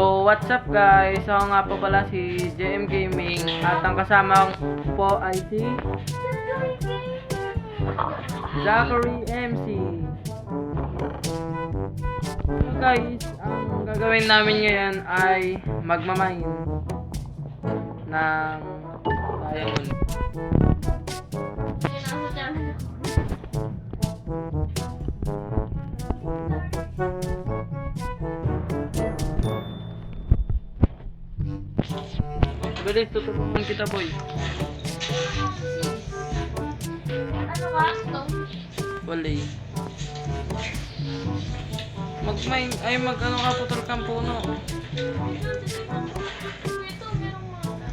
So, what's up guys? Ako nga po pala si JM Gaming at ang kasama po ay si Zachary MC. So guys, ang gagawin namin ngayon ay magmamine ng diamond. Bilis, tutulungan kita boy. Ano ka? Stone? Wala. Mag-mine, ay mag-ano ka, putol kang puno. Ito, merong mga.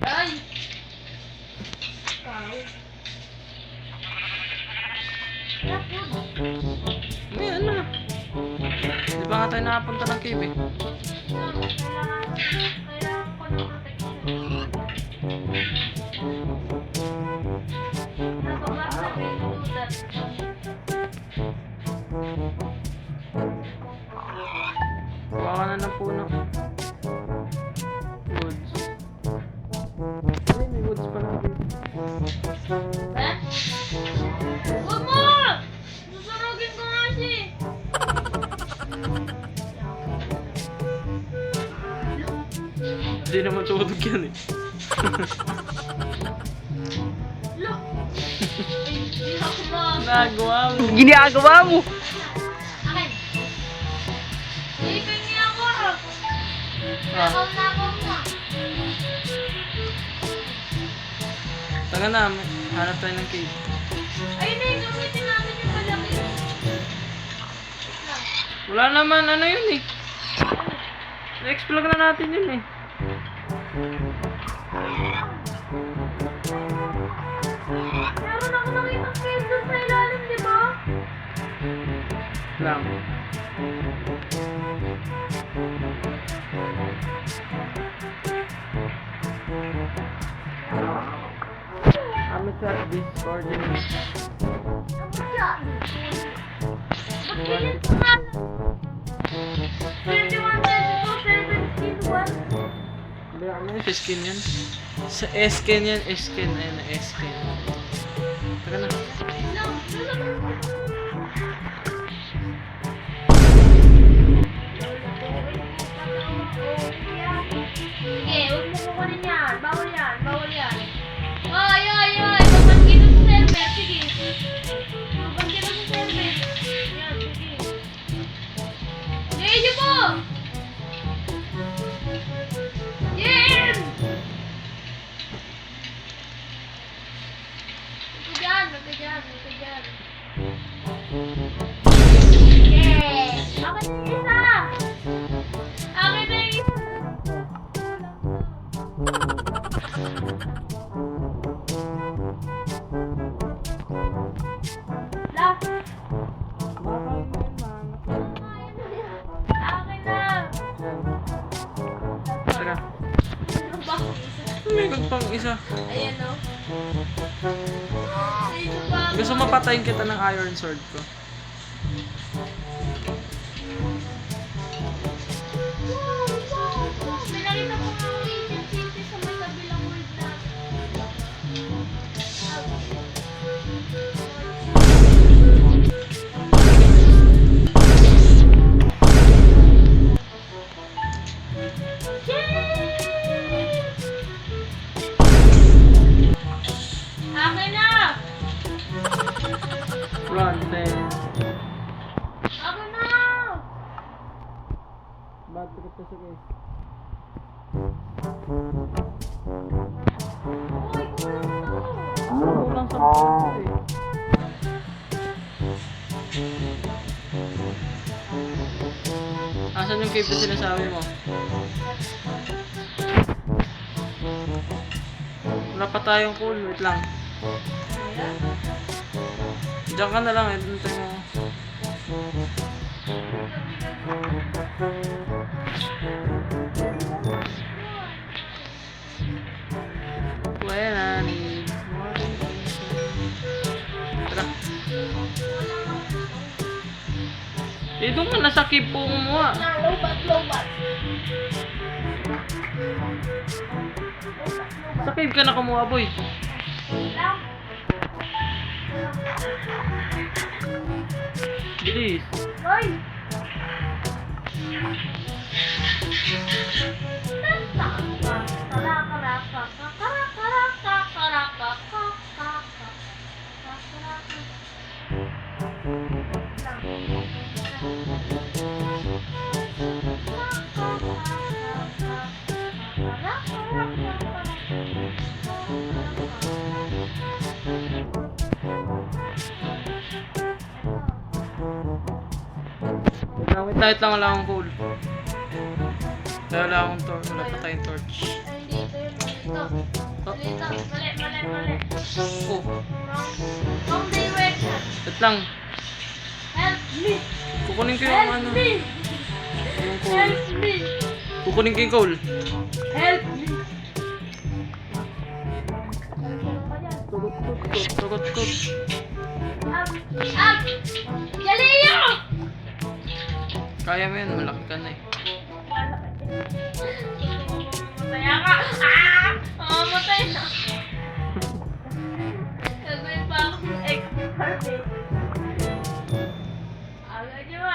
Ay! May ano na. Di ba nga tayo nakapunta ng cave eh? Kuha ka na ng puno. Woods. Ay, may woods pala dito. Huwag mo! Susunugin ko nga siya. Hindi naman tumutog yan eh. Look! Hindi ako mag... Nagawa mo. Ginagawa mo. Akin! Ipin niya ako! Ah, Nakaw na. taga na. Hanap tayo ng cave. Ayun na, gamitin natin yung malaki. Wala naman ano yun eh. Na-explore na natin yun eh. Meron ako nakitang cave doon sa ilalim, di ba? Lang. Amateur this coordinate. Ano siya? Bakit ito nga? 21, 22, 7, 1. Hindi ako na yung skin yan. Sa S-skin yan, S-skin. Ayun na, S-skin. Taka na. Sige, huwag mo kukunin yan. Bawal yan, bawal yan. Ay, ay, ay. Babangkin mo sa server. Sige. Babangkin mo sa server. Yan, sige. Sige po! Yan! Ito dyan, ito dyan, ito dyan. Yes! Akin na isa! Akin na isa! Last! Akin na! Taka. Ano ba? May pang isa. Ayan o. Dito pa. Gusto mapatayin kita ng iron sword ko. May nakita ko nga ang ancient city sa may kabilang world na. Akin na! Run, then. Akin na! Bad trip to sa guys. Uy, kulang to! Kulang sa puno eh. Asan yung cave na sinasabi mo? Wala pa tayong cool, wait lang. Diyan ka na lang eh, dun tayo mo. doon ka nasa cave po kumuha. Lobat. Sa cave ka na kumuha, boy. Lang. Bilis. Hoy! Wait lang, wala akong cool. Wala akong torch. Wala pa tayong torch. Mali. Oh, Wrong direction. wait lang. Help me. Kukunin ko yung Help ano. me. Yung coal. Help me. Kukunin ko yung coal. Help me. Tugot. Galileo! Kaya mo yan, malaki ka na eh. Masaya ka! Mamamatay na! Gagawin pa akong experiment. Agad yung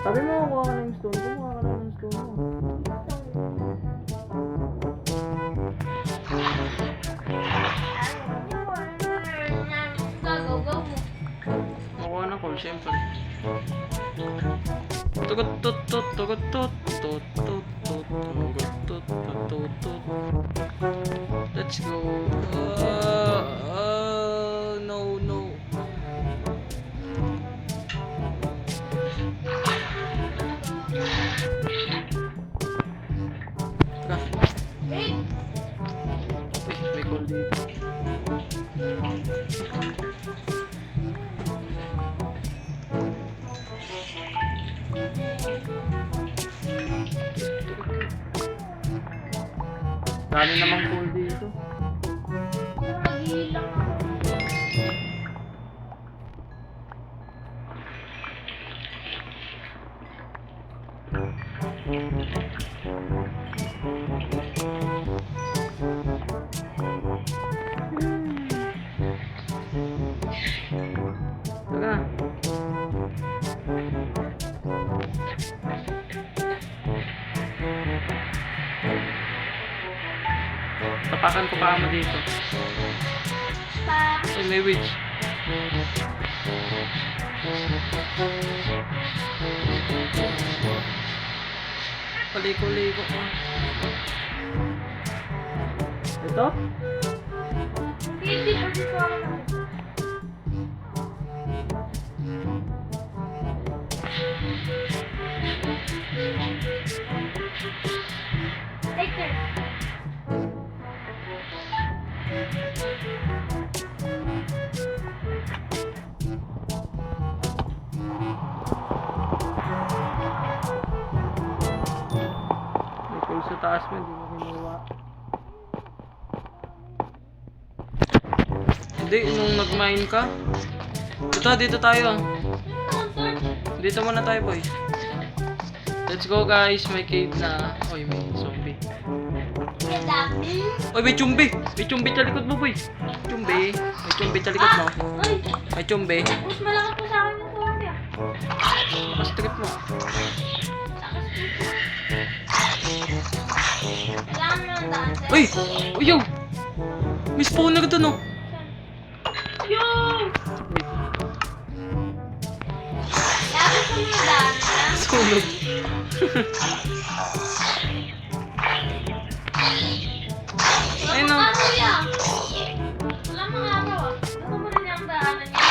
Sabi mo, kuha ka ng stone. Kumuha ka ng stone mo. Go. Makuha ng coal, syempre. Let's go. No. Tara. Wait! Uy, may coal dito. Dami namang coal dito. Nagilang ako. Tara. Tapakan ko pa mo dito. Uy, may witch. Paliko-liko ko. Ito? Hindi pa dito ako lang. Take care. May coal sa taas mo, hindi mo kinuha. Hindi, nung nag-mine ka. Dito tayo. Dito muna tayo, boy. Let's go, guys. May cave na. Oy, may zombie. Oy, may chumbi. May chumbi sa likod mo, boy. Chumbi. May chumbi sa likod mo. Ay! May chumbi. Mas malaki po sa akin yung zombie ah. Lakas trip mo. Kailangan mo ng daan. Uy! Uy, yo! May spawner dun, oh. Yo! Lagi ko yung daan. Sunog. Ayun, oh. Ano yan? Wala mga araw ah. Gusto mo rin yung daanan niya.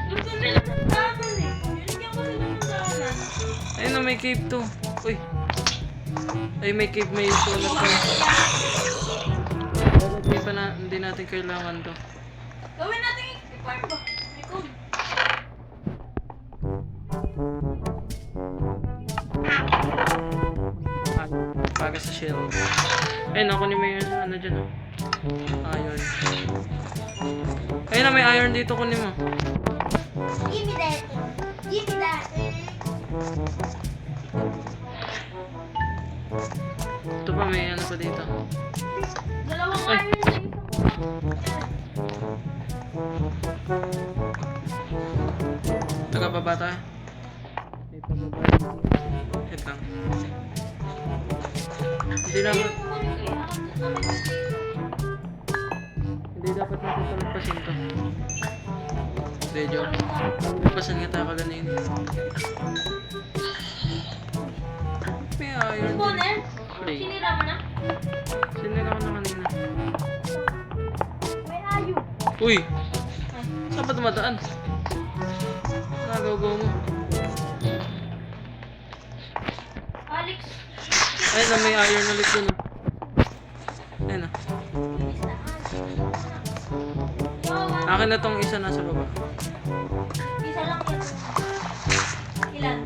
Gusto nila ng daanan eh. Binigyan ko sila ng daanan. Ayun, oh, may cave to. Uy. Ay, may cave, may spawner to. Hindi natin kailangan to. Gawin natin yung farm ba? May code. umaga sa shield. Ayun, kunin mo yung ano dyan. Iron. Ayun na, may iron dito, kunin mo. Give me that. Give me that. Ito pa, may ano pa dito. Dalawang Ay. iron na isang Taga-baba tayo. May pababa. Wait lang. Hindi dapat, hindi dapat napapalagpasin to. Hindi, joke. Nagpasan nga tayo kaganina. May iron din. Boner? Play. Sinira mo na? Sinira ko na kanina. Where are you? Uy! Saan ba dumadaan? Nagaw-gaw mo. Alex. Ayun na, may iron ulit dun. Ayun na. Akin na tong isa nasa baba. Isa lang yan. Ilan?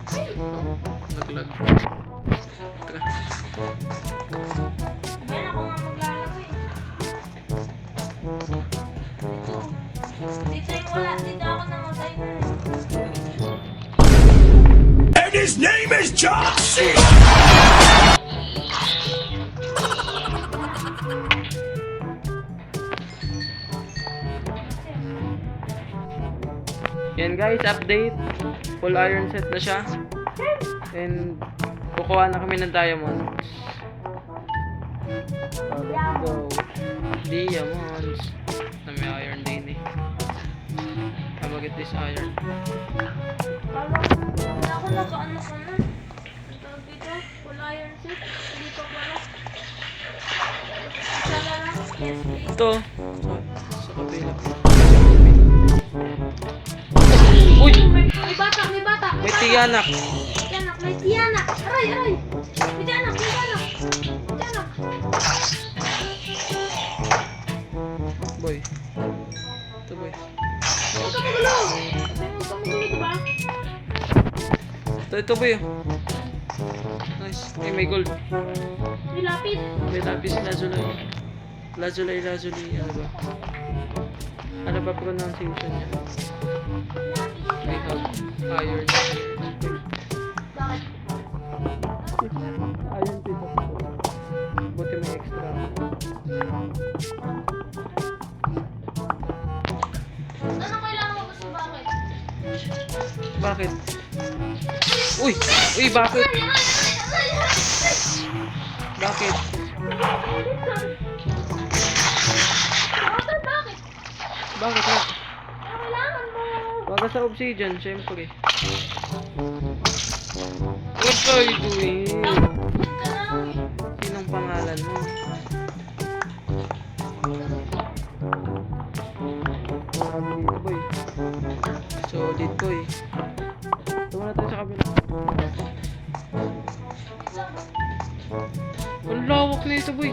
6. Naglag. Teka. Ayan ako nga maglalagay. Dito yung wala. Dito ako namatay na. And his name is John C. Yan guys, update. Full iron set na siya. And kukuha na kami ng diamonds. Let's go. Diamonds. Na may iron din eh. How about get this iron? Wala ako nakaano ko na. Tawag dito. Full iron set. Dito pala. Isa na lang. Yes, please. Ito. Sa kabila. Uy! May bata. May bata. May tiyanak. Tiyanak. May tiyanak. Aray, aray. May tiyanak. May tiyanak. May tiyanak. Boy. Ito boy. Huwag ka magulo. Huwag ka magulo, diba? Ito boy. Nice. Eh, may gold. May lapis. May lapis lazuli. Lazuli. Ano ba? Ano ba pronunciation niya? I have iron. Bakit? Iron dito. Buti may extra. Ano kailangan mo gusto? Bakit? Bakit? Uy! Uy, bakit? Aray, aray, aray, aray. Bakit? Bakit? Bakit nga? Ano kailangan mo? Wag ka sa obsidian, syempre. What are you doing? Yan ka lang. Sinong pangalan mo? Sabi dito, boy. Solid, boy. Tuma na tayo sa kabila. Ang lawak na ito, boy.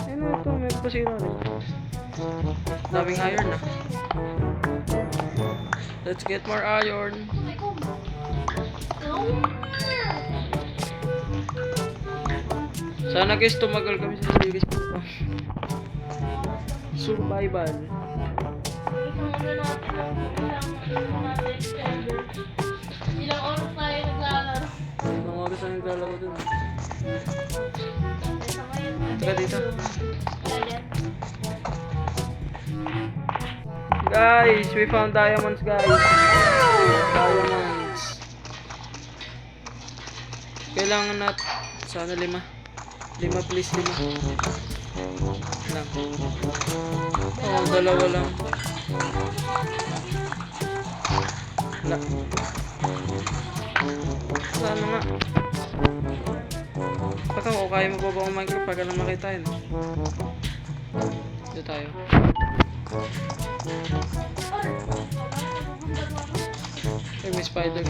Ano ito? Meron pa sila rin. Daming iron na. Let's get more iron. Sana guys, tumagal kami sa series ko. Survival. Ilang oras tayo naglalaro. Anong oras na naglalaro dun? Tara dito. Guys, we found diamonds, guys. Diamonds. Kailangan nat sana 5. 5 please, 5. Lang. Oh, 2 lang. Wala. Sana nga. Baka ko kaya mo pa ba ang Minecraft pagka na makita yun. Dito tayo. Ay, may spider.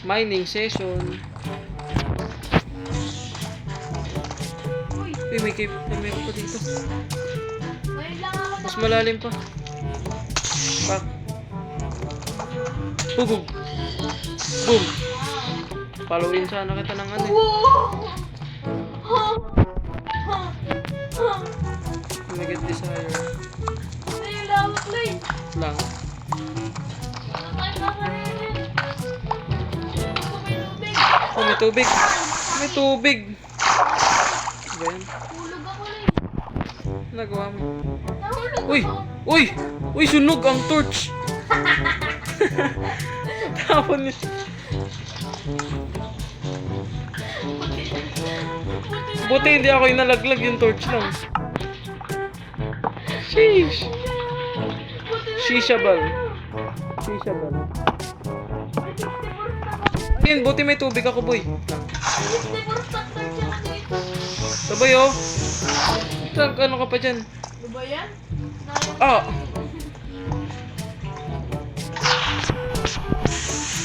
Mining session. Uy, Uy, may cave. Ay, meron pa dito. Ngayon lang ako Mas malalim pa. Pak. Hugog. Boom. Followin sana kita ng ano eh. Negative desire. Ngayon lang ako, Clay. Lang. Ano tayo kakainin? Oh, may tubig. May tubig. Ba yan? Hulog ako, Clay. Nagawa mo. Nahulog Uy! ako. Uy! Uy, sunog ang torch! Tapon niya. Buti hindi ako yung nalaglag, yung torch lang. Sheesh! Shisha ball. Shisha ball. Ayun, buti may tubig ako, boy. Sabay, oh. Saan, ano ka pa dyan? Ano ba yan? Ah!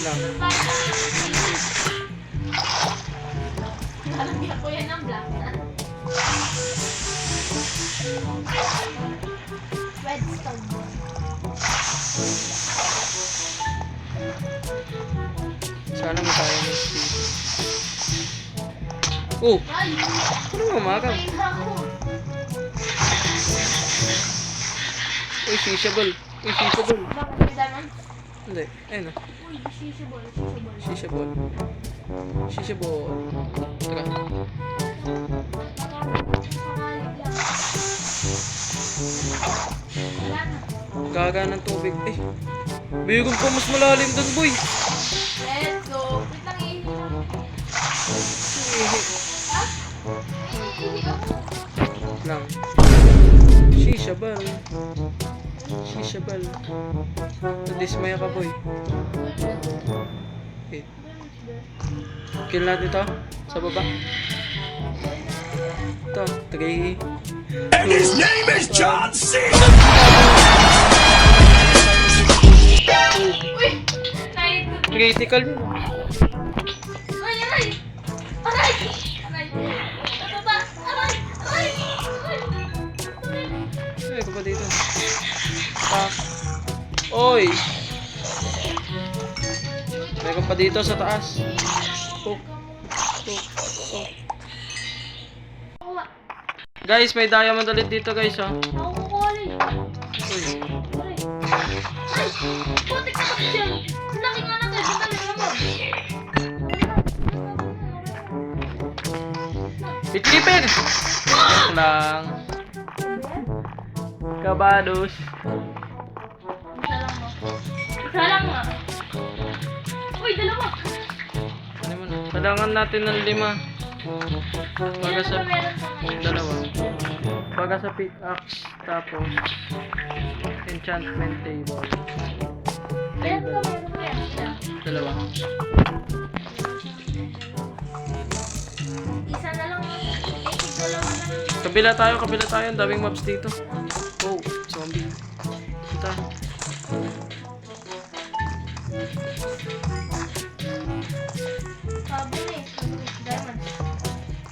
Lang. Lalagyan ko yan ng black. Redstone. Sana may tayo ng speed. Oh! Ay! Ano mamagang? Ay, ako. Uy, shishabal. Uy, shishabal. Bakit may diamond? Hindi. Ayun na. Uy, shishabol. Shishabal. Shishabal. Teka. Wala na. Gaga ng tubig. Eh. Bigong pa mas malalim doon, boy. Let's go. Wait lang, iihi lang. Ah? Iihi ako. Lang. Shishabal. Shishabal. Nadismaya ka, boy. Okay. Kill natin ito. Sa baba. Ito. Tagay. And his name is John C. Uy! Naikot. Critical. Aray! Aray! Aray! Aray! Tatata! Aray! Aray! Aray! Ay, ko pa dito. Ah. Oy! Meron pa dito sa taas. Oh. Oh. Oh. Kuha. Guys, may diamond ulit dito, guys, oh. Ako kukuha rin. Uy. Aray! Ay! Putik ka kasi dyan! Ang laki nga na tayo! Sandali naman! Pitipin! Lang. Kabados. Isa lang mo. Isa lang nga. Uy, dalawa! Ano mo na? Kailangan natin ng 5. Baga Ilan sa... ba meron sa ngayon? 2. Baga sa pickaxe. Tapos... enchantment table. Ilan ba meron kaya? Ilan? 2. Isa na lang. Dalawa na lang. Kabila tayo. Ang daming mobs dito. Oh, zombie. Ito. Sabon eh. Diamonds.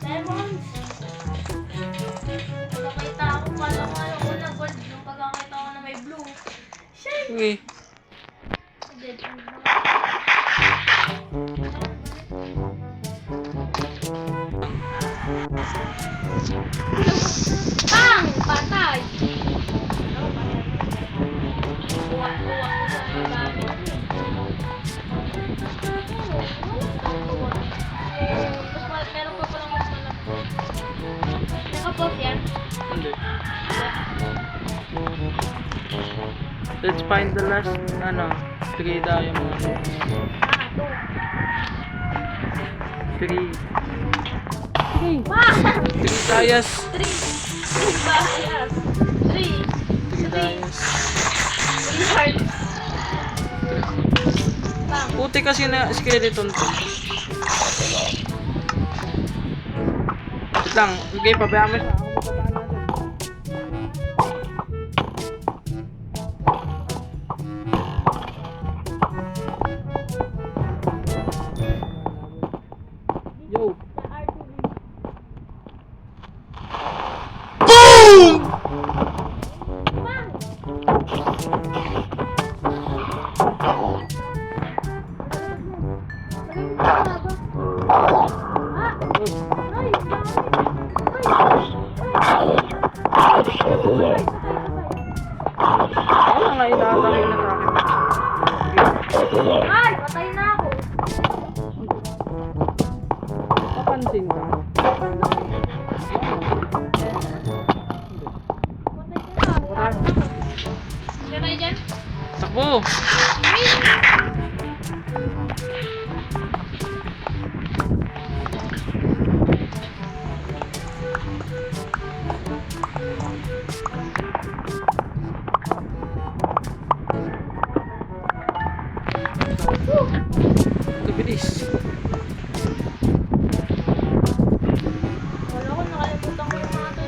Diamonds! Pagkakita ako pala ko na gold. Yung pagkakita ko na may blue. Shine! Okay. Dead end na. Bang! Patay! Kuha ko sa gamit. Meron pa palang mas malaki. Naka-pause yan? Hindi. Let's find the last, 3 diamonds. 3. Bang! 3 dias. 3 bahayas. 3 3 dias. hearts. Bang! Puti kasi na skeleton to. Wait lang. Okay, pabayaan mo siya. Ako magpapaan natin. Yo. Ayun nga, inaatake na sa akin. Ay, patay na ako. Papansin ka. Patay ka na. Kaya tayo dyan? Takbo! Kabilis. Wala ko, nakalimutan ko yung mga to.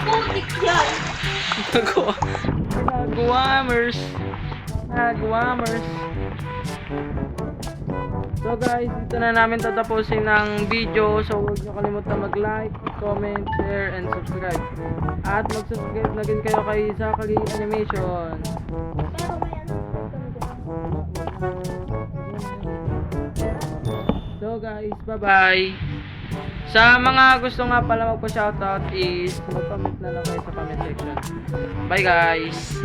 Putik yan! Nagwamers. So guys, dito na namin tatapusin ng video. So huwag nyo kalimutan mag-like, comment, share, and subscribe. At mag-subscribe na din kayo kay Zachary Animation. Pero may ano. So guys, bye-bye. Sa mga gusto nga pala magpa-shoutout is mag-comment na lang kayo sa comment section. Bye guys!